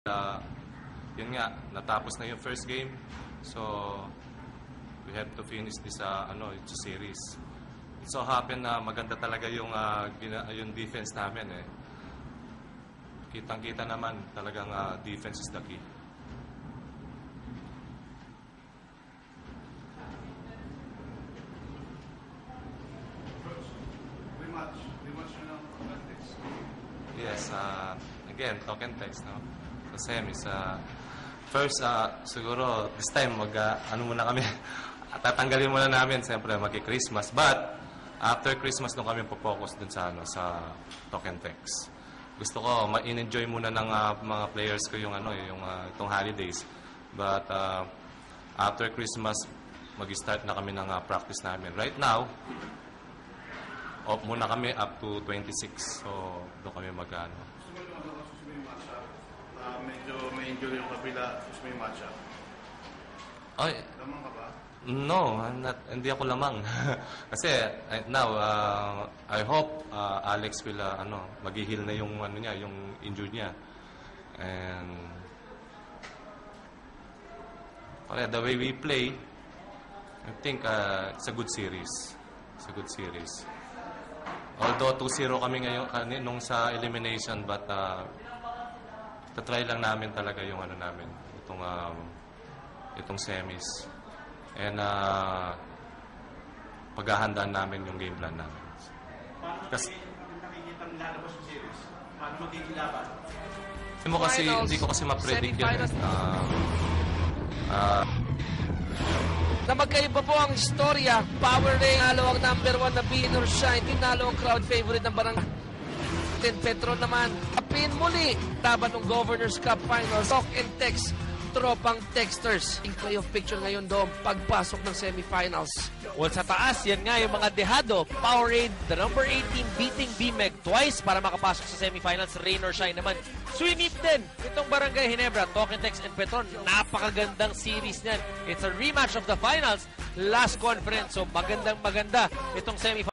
Yun nga, natapos na yung first game. So, we have to finish this it's a series. It so happened na maganda talaga yung defense namin eh. Kitang-kita naman talagang defense is the key. Yes, again, talk and text, no? So, semis, first, siguro, this time, muna kami, tatanggalin muna namin, siyempre, mag-Christmas. But, after Christmas, doon kami po-focus dun sa talk and text. Gusto ko, ma-enjoy muna ng mga players ko yung itong holidays. But, after Christmas, mag-start na kami ng practice namin. Right now, off muna kami up to 26. So, doon kami mag-ano. Medyo may injury yung kabila, gusto mo yung matcha. Ay, Lamang ka ba? no, hindi ako lamang. Kasi right now, I hope Alex will mag-heal na yung yung injury niya. And the way we play, I think it's a good series. It's a good series. Although 2-0 kami ngayon nung sa elimination, but tatry lang namin talaga yung namin, itong semis. And paghahandaan namin yung game plan namin. Paano nakikita ang lalabas yung series? Paano magkikilaban? Hindi ko kasi ma-predict yan. Na magkaiba po ang istorya. Power Ray, tinalo ang number 1 na Bean or Shine. Tinalo ang crowd favorite ng Barangay. Petron naman, apin muli. Taban ng Governor's Cup Finals. Talk and text, tropang texters. Yung playoff picture ngayon doon, pagpasok ng semifinals. Well, sa taas, yan nga yung mga dehado. Powerade, the number 18, beating BMEG twice para makapasok sa semifinals. Rain or shine naman. Sweep din itong Barangay Ginebra, Talk and Text and Petron. Napakagandang series niyan. It's a rematch of the finals. Last conference. So, magandang maganda itong semifinals.